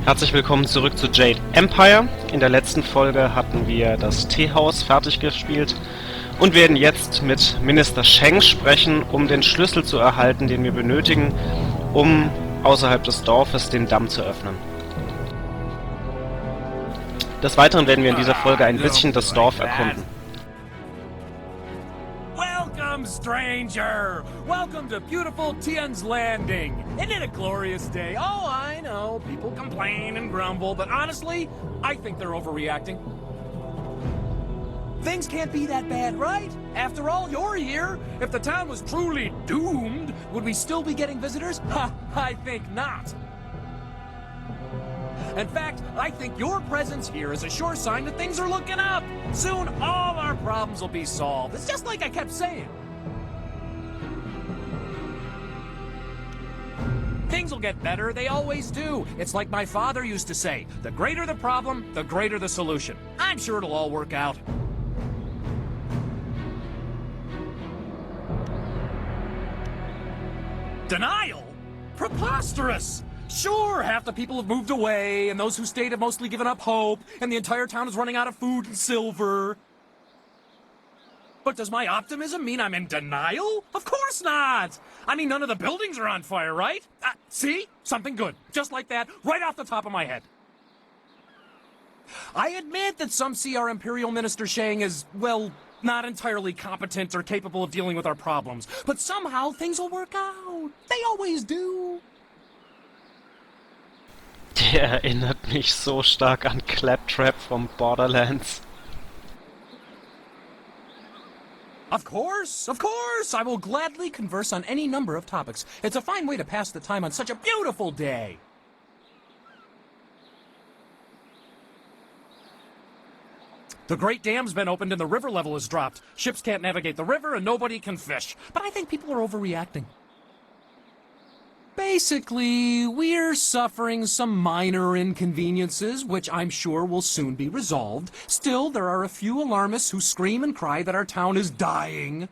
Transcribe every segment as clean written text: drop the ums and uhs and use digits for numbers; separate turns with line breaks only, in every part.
Herzlich willkommen zurück zu Jade Empire. In der letzten Folge hatten wir das Teehaus fertig gespielt und werden jetzt mit Minister Sheng sprechen, um den Schlüssel zu erhalten, den wir benötigen, um außerhalb des Dorfes den Damm zu öffnen. Des Weiteren werden wir in dieser Folge ein bisschen das Dorf erkunden.
Welcome, stranger! Welcome to beautiful Tien's Landing! Isn't it a glorious day? Oh, I know, people complain and grumble, but honestly, I think they're overreacting. Things can't be that bad, right? After all, you're here. If the town was truly doomed, would we still be getting visitors? Ha, I think not. In fact, I think your presence here is a sure sign that things are looking up. Soon, all our problems will be solved. It's just like I kept saying. Things will get better, they always do. It's like my father used to say, the greater the problem, the greater the solution. I'm sure it'll all work out. Denial? Preposterous! Sure, half the people have moved away, and those who stayed have mostly given up hope, and the entire town is running out of food and silver. But does my optimism mean I'm in denial? Of course not! I mean, none of the buildings are on fire, right? See? Something good. Just like that, right off the top of my head. I admit that some see our Imperial Minister Sheng as, well, not entirely competent or capable of dealing with our problems. But somehow things will work out. They always do.
Der erinnert mich so stark an Claptrap vom Borderlands.
Of course, I will gladly converse on any number of topics. It's a fine way to pass the time on such a beautiful day. The Great Dam's been opened and the river level has dropped. Ships can't navigate the river and nobody can fish. But I think people are overreacting. Basically, we're suffering some minor inconveniences, which I'm sure will soon be resolved. Still, there are a few alarmists who scream and cry that our town is dying.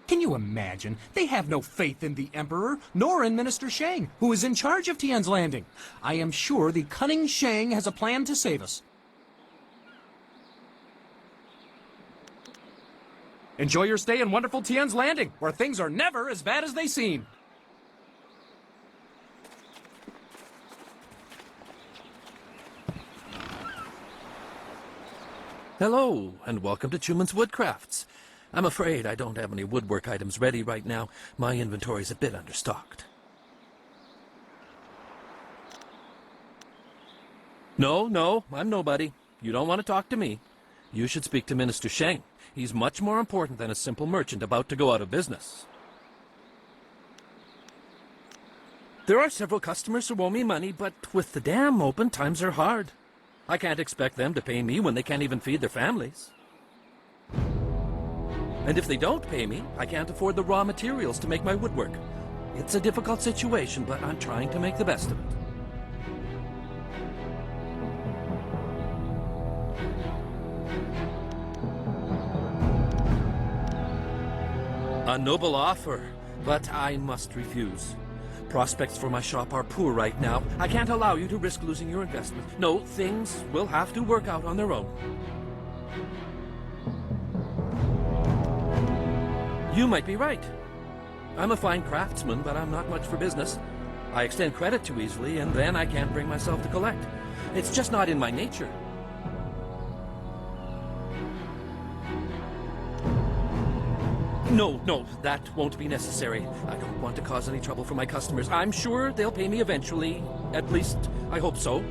Can you imagine? They have no faith in the Emperor, nor in Minister Sheng, who is in charge of Tien's Landing. I am sure the cunning Sheng has a plan to save us. Enjoy your stay in wonderful Tien's Landing, where things are never as bad as they seem.
Hello, and welcome to Chuman's Woodcrafts. I'm afraid I don't have any woodwork items ready right now. My inventory's a bit understocked. No, I'm nobody. You don't want to talk to me. You should speak to Minister Sheng. He's much more important than a simple merchant about to go out of business. There are several customers who owe me money, but with the dam open, times are hard. I can't expect them to pay me when they can't even feed their families. And if they don't pay me, I can't afford the raw materials to make my woodwork. It's a difficult situation, but I'm trying to make the best of it. A noble offer, but I must refuse. Prospects for my shop are poor right now. I can't allow you to risk losing your investment. No, things will have to work out on their own. You might be right. I'm a fine craftsman, but I'm not much for business. I extend credit too easily, and then I can't bring myself to collect. It's just not in my nature. No, that won't be necessary. I don't want to cause any trouble for my customers. I'm sure they'll pay me eventually. At least, I hope so.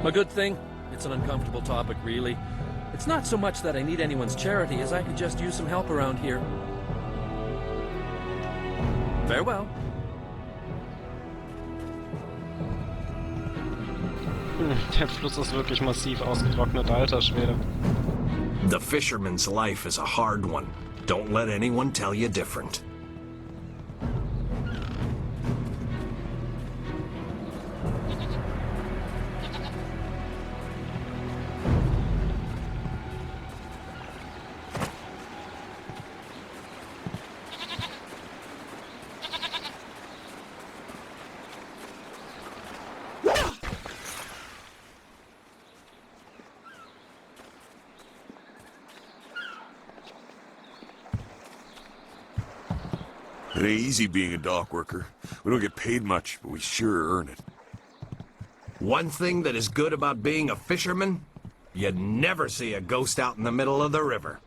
A good thing. It's an uncomfortable topic, really. It's not so much that I need anyone's charity as I could just use some help around here. Farewell.
Der Fluss ist wirklich massiv ausgetrocknet, alter Schwede.
The fisherman's life is a hard one. Don't let anyone tell you different.
It ain't easy being a dock worker. We don't get paid much, but we sure earn it.
One thing that is good about being a fisherman, you never see a ghost out in the middle of the river.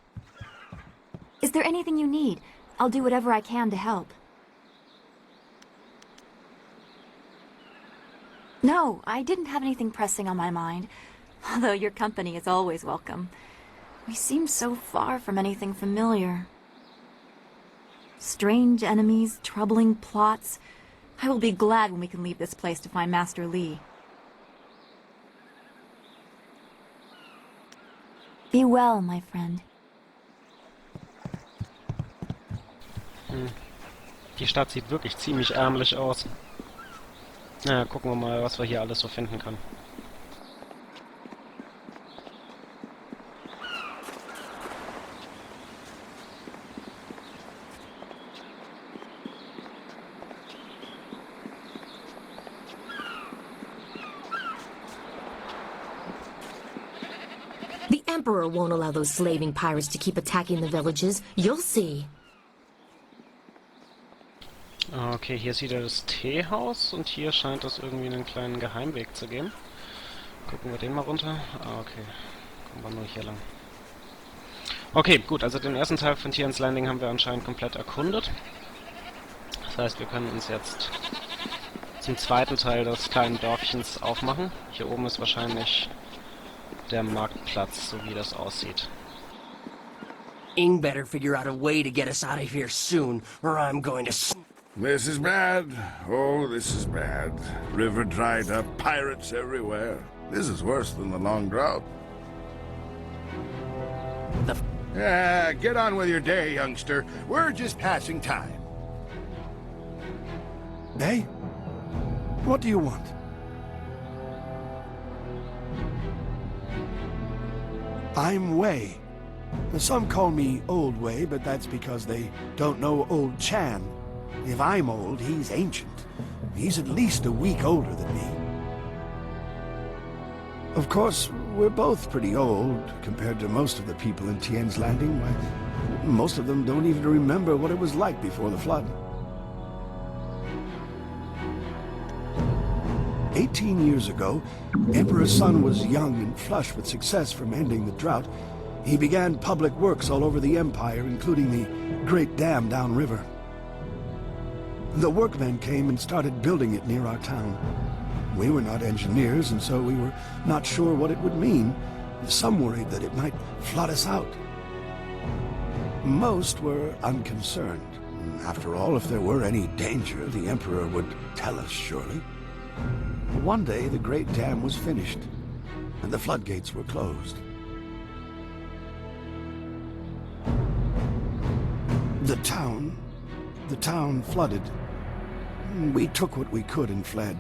Is there anything you need? I'll do whatever I can to help. No, I didn't have anything pressing on my mind. Although your company is always welcome. We seem so far from anything familiar. Strange enemies, troubling plots. I will be glad when we can leave this place to find Master Li. Be well, my friend.
Die Stadt sieht wirklich ziemlich ärmlich aus. Na, gucken wir mal, was wir hier alles so finden können.
The Emperor won't allow those slaving pirates to keep attacking the villages. You'll see.
Okay, hier sieht er das Teehaus und hier scheint es irgendwie einen kleinen Geheimweg zu geben. Gucken wir den mal runter. Ah, okay. Kommen wir nur hier lang. Okay, gut, also den ersten Teil von Tien's Landing haben wir anscheinend komplett erkundet. Das heißt, wir können uns jetzt zum zweiten Teil des kleinen Dörfchens aufmachen. Hier oben ist wahrscheinlich der Marktplatz, so wie das aussieht.
Ing better figure out a way to get us out of here soon, or I'm going to...
This is bad. Oh, this is bad. River dried up, pirates everywhere. This is worse than the long drought. Yeah, get on with your day, youngster. We're just passing time.
Hey? What do you want? I'm Wei. Some call me Old Wei, but that's because they don't know Old Chan. If I'm old, he's ancient. He's at least a week older than me. Of course, we're both pretty old compared to most of the people in Tien's Landing. Why, most of them don't even remember what it was like before the flood. 18 years ago, Emperor Sun was young and flush with success from ending the drought. He began public works all over the Empire, including the Great Dam downriver. The workmen came and started building it near our town. We were not engineers, and so we were not sure what it would mean. Some worried that it might flood us out. Most were unconcerned. After all, if there were any danger, the Emperor would tell us, surely. One day, the Great Dam was finished, and the floodgates were closed. The town flooded. We took what we could and fled.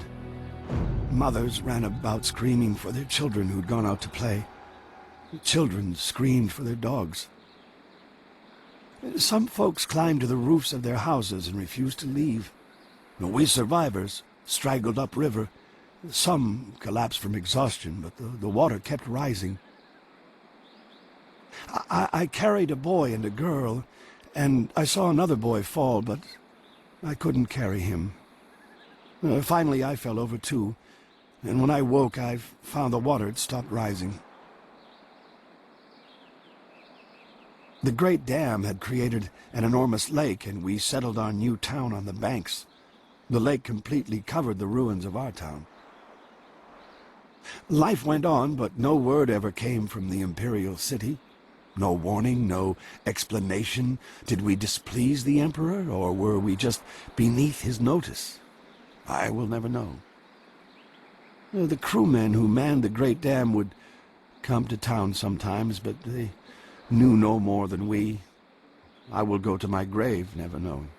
Mothers ran about screaming for their children who'd gone out to play. Children screamed for their dogs. Some folks climbed to the roofs of their houses and refused to leave. We survivors straggled upriver. Some collapsed from exhaustion, but the water kept rising. I carried a boy and a girl, and I saw another boy fall, but I couldn't carry him. Finally, I fell over too, and when I woke, I found the water had stopped rising. The Great Dam had created an enormous lake, and we settled our new town on the banks. The lake completely covered the ruins of our town. Life went on, but no word ever came from the imperial city. No warning, no explanation. Did we displease the Emperor, or were we just beneath his notice? I will never know. The crewmen who manned the Great Dam would come to town sometimes, but they knew no more than we. I will go to my grave never knowing.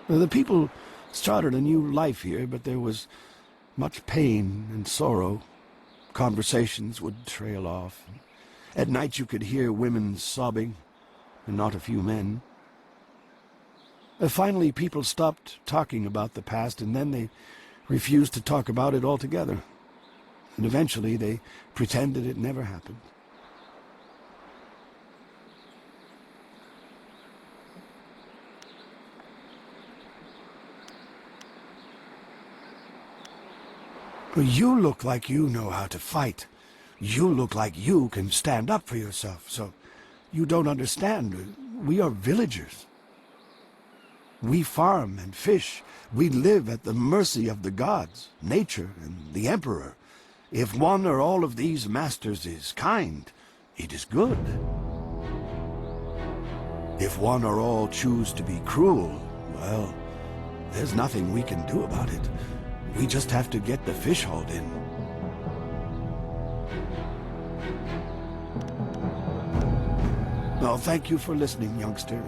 The people started a new life here, but there was much pain and sorrow. Conversations would trail off. At night you could hear women sobbing, and not a few men. Finally, people stopped talking about the past, and then they refused to talk about it altogether. And eventually they pretended it never happened. You look like you know how to fight. You look like you can stand up for yourself, so you don't understand. We are villagers. We farm and fish. We live at the mercy of the gods, nature, and the Emperor. If one or all of these masters is kind, it is good. If one or all choose to be cruel, well, there's nothing we can do about it. We just have to get the fish hauled in. Well, thank you for listening, youngster.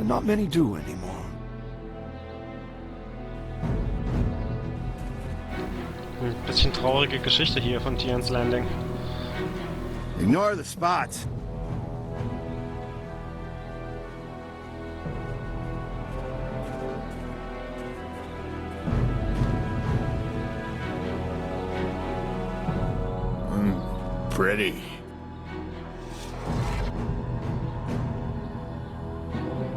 Not many do anymore.
Bisschen traurige Geschichte hier von Tien's Landing.
Ignore the spots. Pretty.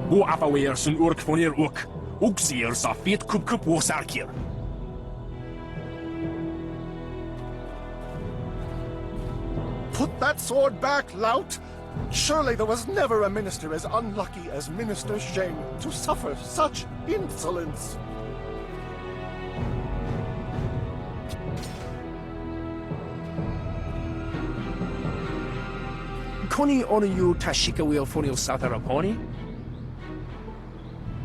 Wo afawir sun urk vonir ook. Ook zeer sa feet kup wo sarkir.
Put that sword back, lout! Surely there was never a minister as unlucky as Minister Sheng to suffer such insolence.
Koni onuyu tashika wheel fonil sataraponi?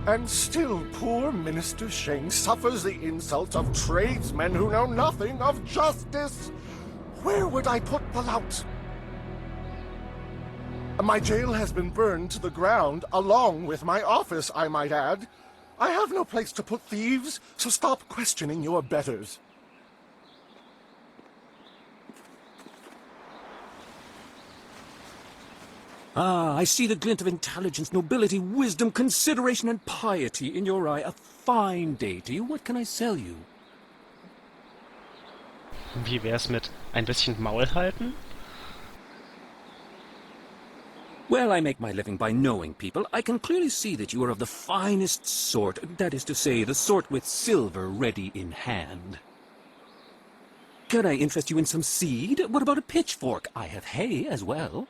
And still poor Minister Sheng suffers the insults of tradesmen who know nothing of justice. Where would I put the lout? My jail has been burned to the ground, along with my office, I might add. I have no place to put thieves, so stop questioning your betters.
Ah, I see the glint of intelligence, nobility, wisdom, consideration, and piety in your eye. A fine day to you. What can I sell you?
Wie wär's mit ein bisschen Maul halten?
Well, I make my living by knowing people. I can clearly see that you are of the finest sort. That is to say, the sort with silver ready in hand. Could I interest you in some seed? What about a pitchfork? I have hay as well.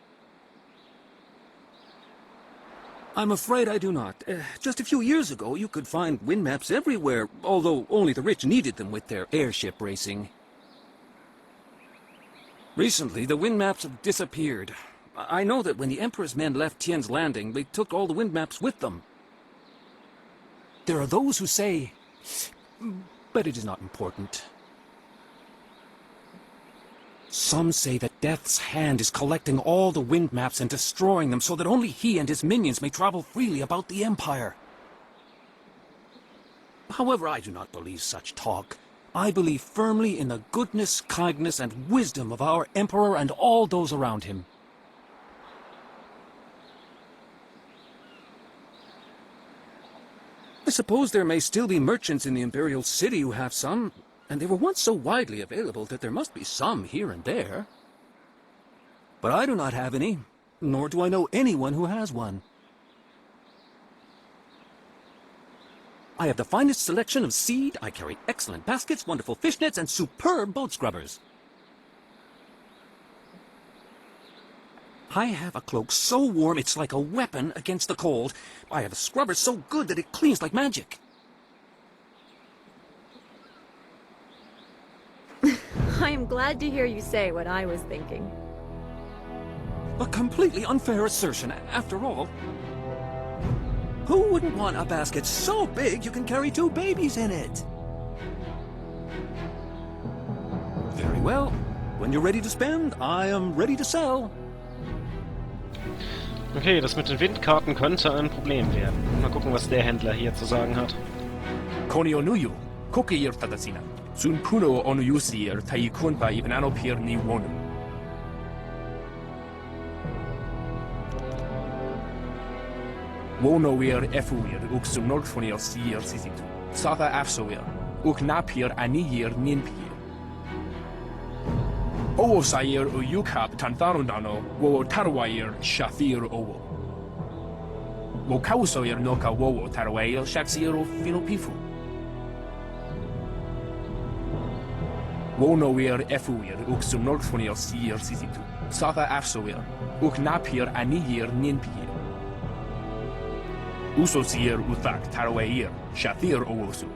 I'm afraid I do not. Just a few years ago, you could find wind maps everywhere, although only the rich needed them with their airship racing. Recently, the wind maps have disappeared. I know that when the Emperor's men left Tien's Landing, they took all the wind maps with them. There are those who say... but it is not important. Some say that Death's Hand is collecting all the wind maps and destroying them so that only he and his minions may travel freely about the Empire. However, I do not believe such talk. I believe firmly in the goodness, kindness, and wisdom of our Emperor and all those around him. I suppose there may still be merchants in the Imperial City who have some, and they were once so widely available that there must be some here and there. But I do not have any, nor do I know anyone who has one. I have the finest selection of seed, I carry excellent baskets, wonderful fishnets, and superb boat scrubbers. I have a cloak so warm it's like a weapon against the cold. I have a scrubber so good that it cleans like magic.
I am glad to hear you say what I was thinking.
A completely unfair assertion, after all. Who wouldn't want a basket so big you can carry 2 babies in it? Very well. When you're ready to spend, I am ready to sell.
Okay, das mit den Windkarten könnte ein Problem werden. Mal gucken, was der Händler hier zu sagen hat.
Konio nuyu, kokir tadasina. Sun puno onuyusir taikunpa ivananopir ni wonum. Wonoir efuir uk sunolfonir sir sisitu. Sata afsoir uk napir aniyir ninpir. Owo sair uyukap tantharundano wo tarwair shafir owo. Wo kausoir noka wowo tarwair shaksir o finopifu. Wonoir efuir uk sunolfonier sier sisitu. Saka afsoir uk napir anir ninpir. Usosir uthak taraweir shathir owosu.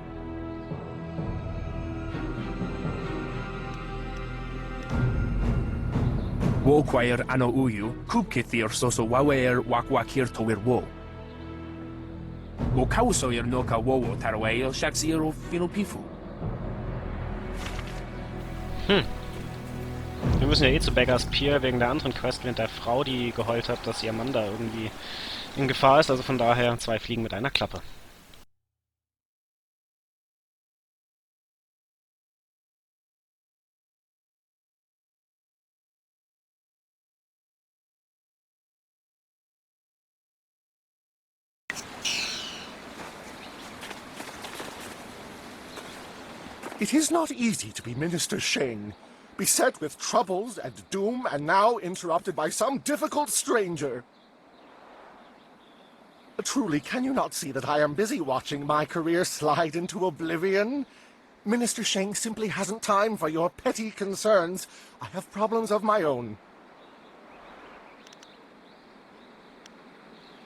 Wo quair ano uyu kubkithir soso wawer wakwakir toir wo. Wo kausoir noka wowo taraweir shaksir o finopifu.
Wir müssen ja eh zu Beggars Pier wegen der anderen Quest mit der Frau, die geheult hat, dass ihr Mann da irgendwie in Gefahr ist. Also von daher 2 Fliegen mit einer Klappe.
It is not easy to be Minister Sheng, beset with troubles and doom, and now interrupted by some difficult stranger. Truly, can you not see that I am busy watching my career slide into oblivion? Minister Sheng simply hasn't time for your petty concerns. I have problems of my own.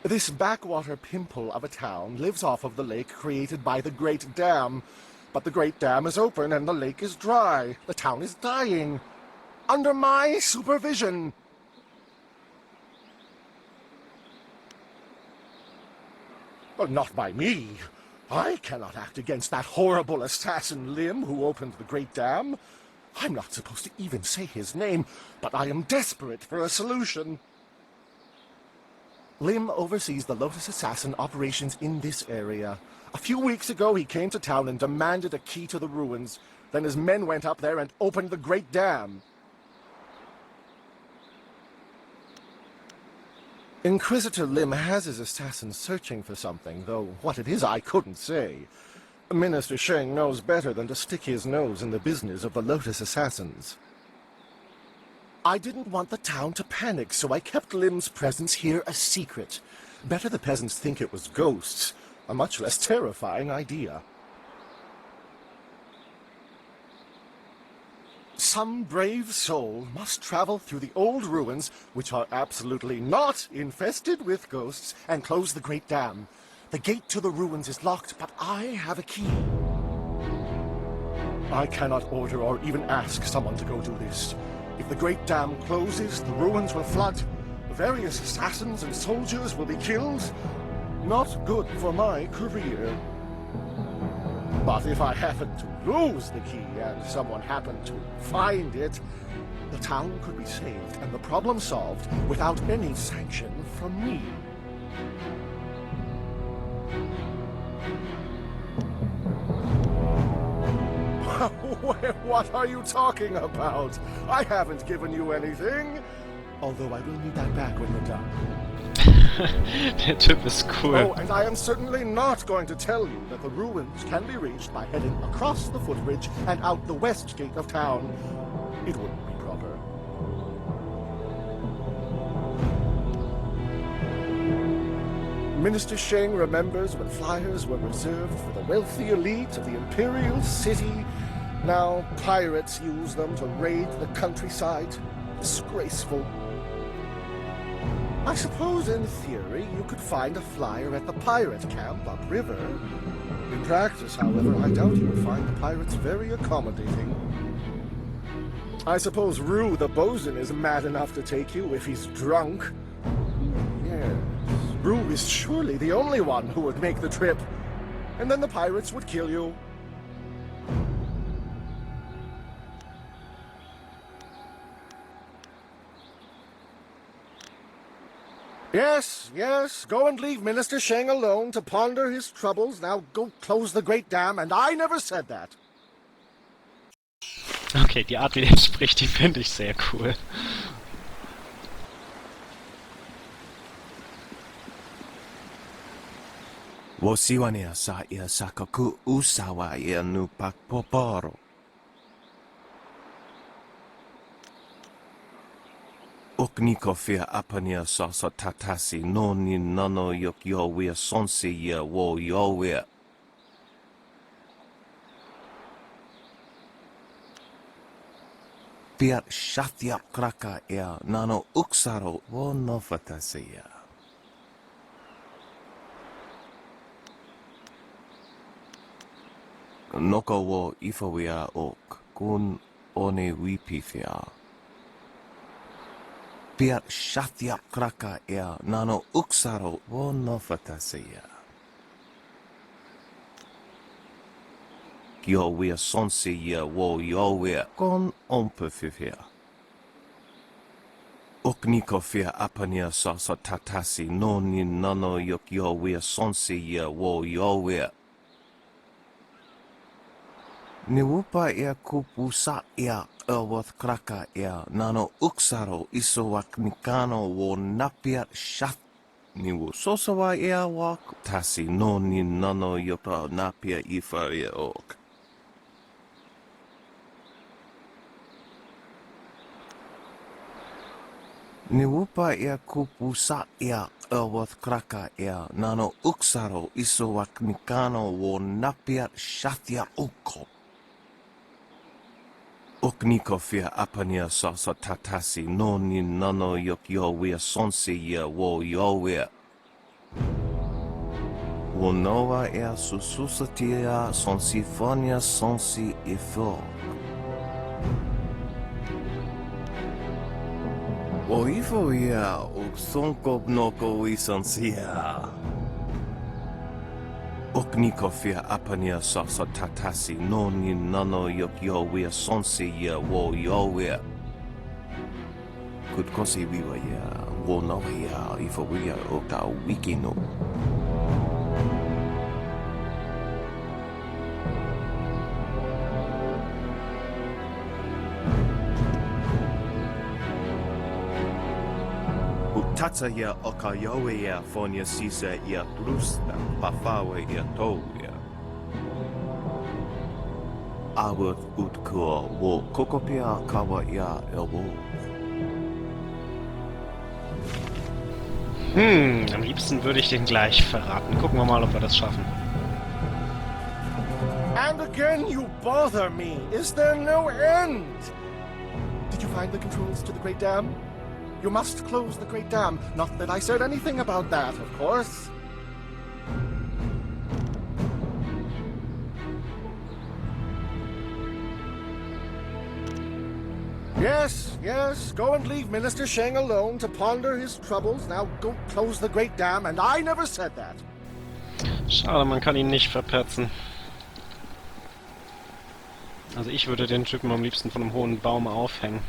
This backwater pimple of a town lives off of the lake created by the Great Dam. But the Great Dam is open and the lake is dry. The town is dying. Under my supervision. Well, not by me. I cannot act against that horrible assassin Lim who opened the Great Dam. I'm not supposed to even say his name, but I am desperate for a solution. Lim oversees the Lotus Assassin operations in this area. A few weeks ago, he came to town and demanded a key to the ruins. Then his men went up there and opened the Great Dam. Inquisitor Lim has his assassins searching for something, though what it is I couldn't say. Minister Sheng knows better than to stick his nose in the business of the Lotus Assassins. I didn't want the town to panic, so I kept Lim's presence here a secret. Better the peasants think it was ghosts. A much less terrifying idea. Some brave soul must travel through the old ruins, which are absolutely not infested with ghosts, and close the Great Dam. The gate to the ruins is locked, but I have a key. I cannot order or even ask someone to go do this. If the Great Dam closes, the ruins will flood. Various assassins and soldiers will be killed. Not good for my career. But if I happen to lose the key and someone happened to find it, the town could be saved and the problem solved without any sanction from me. What are you talking about? I haven't given you anything. Although I will need that back when you're done.
Der Typ ist cool.
Oh, and I am certainly not going to tell you that the ruins can be reached by heading across the footbridge and out the west gate of town. It wouldn't be proper. Minister Sheng remembers when flyers were reserved for the wealthy elite of the Imperial City. Now pirates use them to raid the countryside. Disgraceful. I suppose, in theory, you could find a flyer at the pirate camp upriver. In practice, however, I doubt you would find the pirates very accommodating. I suppose Rue the bosun is mad enough to take you if he's drunk. Yes, Rue is surely the only one who would make the trip. And then the pirates would kill you. Yes, go and leave Minister Sheng alone to ponder his troubles. Now go close the Great Dam, and I never said that.
Okay, die Art, wie der spricht, die finde ich sehr cool.
Wosiwania sa ia sakaku usawa ia nupak poporo. Okniko fia apania sasa tatasi noni nano yok yowia sonsi ya wo yowia. Napia Shatya Kraka Nano Uksaro Wonofatasea. Noko wo ifawia ok kun one wipifia. Pia Shatya Kraka Nano Uksaro Wonofatasea. Yo wea sonsi ya wo yo wea kon ompefifia. Okniko fia apania sasa tatasi noni nano yok yo wea sonsi ya wo yo wea. Niwupa ya kupusa ya ewath kraka ya nano uksaro isowak nikano wo napia shat. Niwu sosawa ya wak tasi noni nano yopa napia ifa ya ok. Niwupa ya kupusa ya ewath kraka ya nano uksaro isowak nikano wo napia shatya uko. Okniko fia apania sasa tatasi noni nano yok yo wea sonsi ya wo yo wea. Wonoa ea sususatia sonsifonia sonsi ifo. O ifo ia uksonko noko isansia. Okniko fia apania sasa tatasi noni nano yok yo wea sonsi ya wo yo wea. Kutkosi wiwa ya wonoa ya ifo wea okta wikino. Tata ya okayowe ya fonia sisa ya trusta pafawe ya toya. Awat utko wo kokopia kawa ya elwo.
Am liebsten würde ich den gleich verraten. Gucken wir mal, ob wir das schaffen.
And again you bother me. Is there no end? Did you find the controls to the Great Dam? You must close the Great Dam. Not that I said anything about that, of course. Yes, go and leave Minister Sheng alone to ponder his troubles. Now go close the Great Dam, and I never said that.
Schade, man kann ihn nicht verpetzen. Also ich würde den Typen am liebsten von einem hohen Baum aufhängen.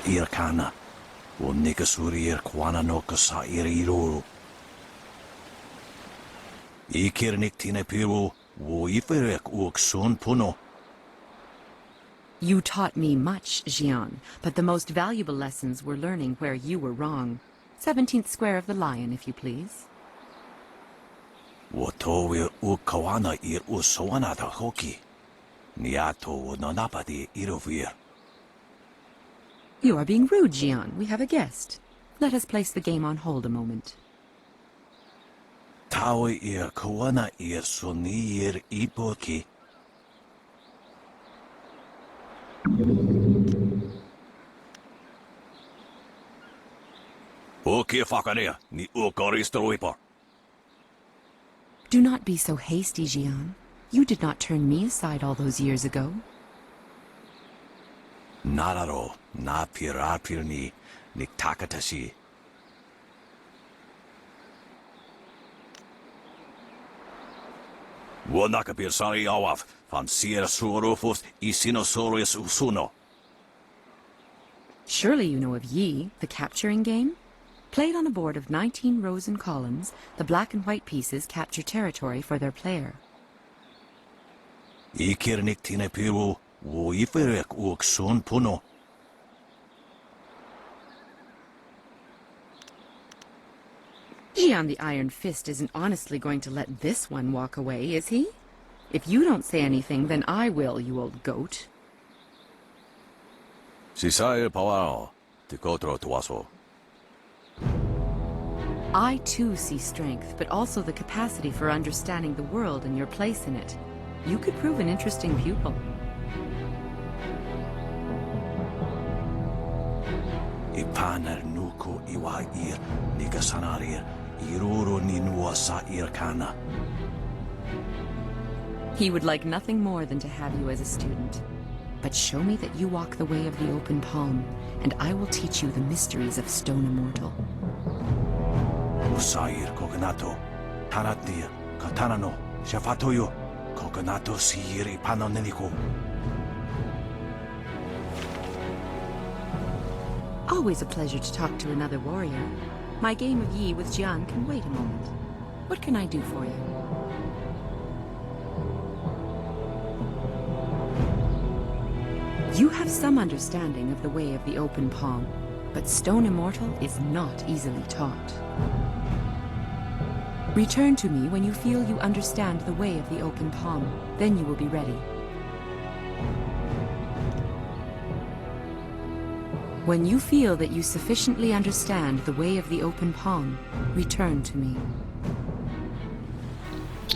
Irkana, wo Nikasuri Irkwana no Kasa Iriru. Ikirnik Tinepiru, wo Iferek Uksun Puno.
You taught me much, Jian, but the most valuable lessons were learning where you were wrong. 17th square of the Lion, if you please.
Wotowe Ukawana Ir Usoana da Hoki. Niato Nonapadi Irovir.
You are being rude, Jian. We have a guest. Let us place the game on hold a moment.
Tawe Ir Kawana Ir Sonir Ipoki. Okay, Fakania, ni Ukoristoipa.
Do not be so hasty, Jian. You did not turn me aside all those years ago.
Nararo, na pirapir ni Niktakatashi. Wonakapir sari awaf, van Sierra Surufus Isinosaurus Usuno.
Surely you know of Yi, the capturing game? Played on a board of 19 rows and columns, the black and white pieces capture territory for their player.
Ikirnik tinepiru, wo iferek uksun puno.
Jian the Iron Fist isn't honestly going to let this one walk away, is he? If you don't say anything, then I will, you old goat.
Sisaya Pawao,
I too see strength, but also the capacity for understanding the world and your place in it. You could prove an interesting pupil.
Ipanar nuko iwair nigasanarir iroro ninua sair kana.
He would like nothing more than to have you as a student. But show me that you walk the way of the open palm, and I will teach you the mysteries of Stone Immortal.
Usair kokonato, tanatir, katanano, shafatoyo, kokonato siiri panoneniko.
Always a pleasure to talk to another warrior. My game of Yi with Jian can wait a moment. What can I do for you? You have some understanding of the way of the open palm, but Stone Immortal is not easily taught. Return to me when you feel you understand the way of the open palm. Then you will be ready. When you feel that you sufficiently understand the way of the open palm, return to me.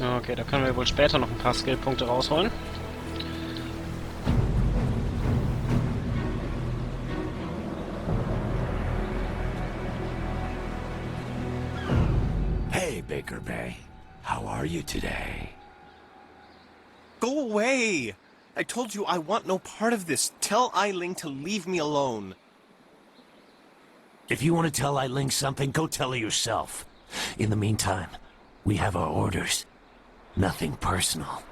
Okay, da können wir wohl später noch ein paar Skillpunkte rausholen.
Hey, Baker Bay. How are you today?
Go away! I told you I want no part of this. Tell Eiling to leave me alone.
If you want to tell Eiling something, go tell her yourself. In the meantime, we have our orders. Nothing personal.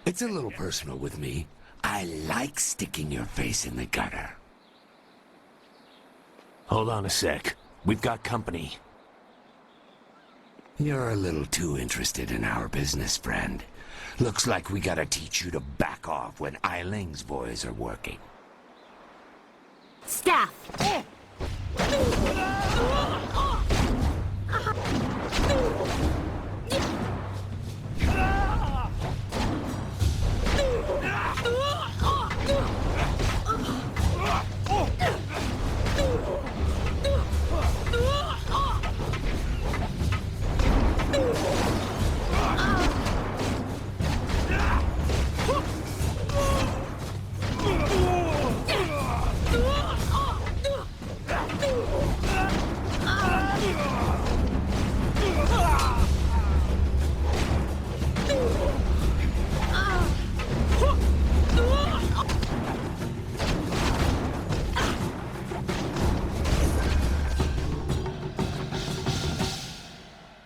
It's a little personal with me. I like sticking your face in the gutter. Hold on a sec. We've got company. You're a little too interested in our business, friend. Looks like we gotta teach you to back off when Eiling's boys are working.
Staff!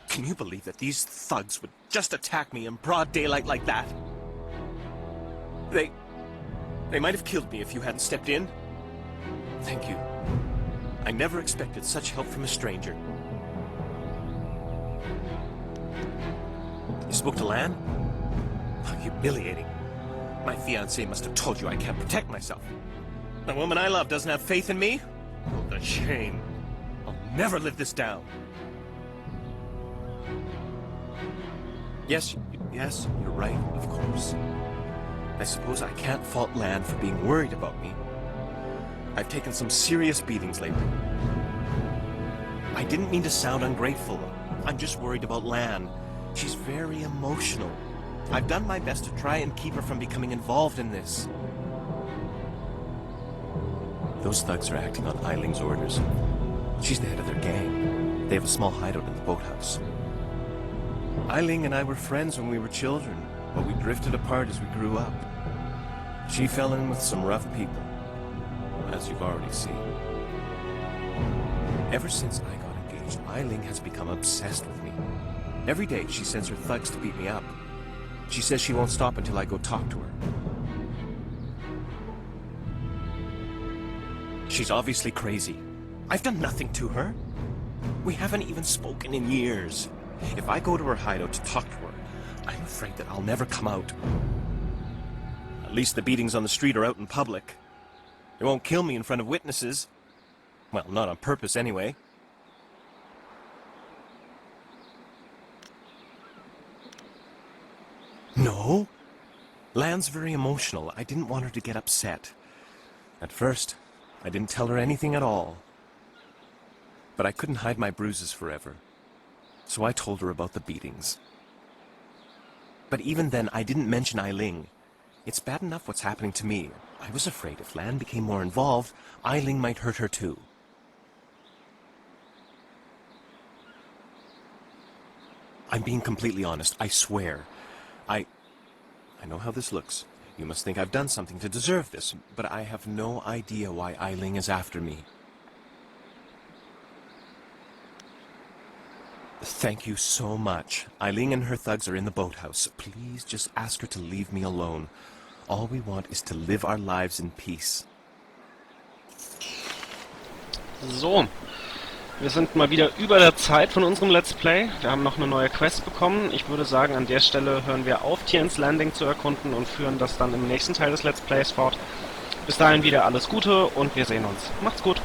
Can you believe that these thugs would just attack me in broad daylight like that? They might have killed me if you hadn't stepped in. Thank you. I never expected such help from a stranger. You spoke to Lan? How humiliating. My fiancé must have told you I can't protect myself. The woman I love doesn't have faith in me? Oh, the shame. I'll never live this down. Yes, you're right, of course. I suppose I can't fault Lan for being worried about me. I've taken some serious beatings lately. I didn't mean to sound ungrateful. I'm just worried about Lan. She's very emotional. I've done my best to try and keep her from becoming involved in this. Those thugs are acting on Eiling's orders. She's the head of their gang. They have a small hideout in the boathouse. Eiling and I were friends when we were children, but we drifted apart as we grew up. She fell in with some rough people, as you've already seen. Ever since I got engaged, Eiling has become obsessed with me. Every day she sends her thugs to beat me up. She says she won't stop until I go talk to her. She's obviously crazy. I've done nothing to her. We haven't even spoken in years. If I go to her hideout to talk to her, I'm afraid that I'll never come out. At least the beatings on the street are out in public. They won't kill me in front of witnesses. Well, not on purpose anyway. No. Lan's very emotional. I didn't want her to get upset. At first, I didn't tell her anything at all. But I couldn't hide my bruises forever. So I told her about the beatings. But even then, I didn't mention Eiling. It's bad enough what's happening to me. I was afraid if Lan became more involved, Eiling might hurt her too. I'm being completely honest, I swear. I know how this looks. You must think I've done something to deserve this, but I have no idea why Eiling is after me. Thank you so much. Eiling and her thugs are in the boathouse. Please just ask her to leave me alone. All we want is to live our lives in peace.
So, wir sind mal wieder über der Zeit von unserem Let's Play. Wir haben noch eine neue Quest bekommen. Ich würde sagen, an der Stelle hören wir auf, Tiens Landing zu erkunden und führen das dann im nächsten Teil des Let's Plays fort. Bis dahin wieder alles Gute und wir sehen uns. Macht's gut!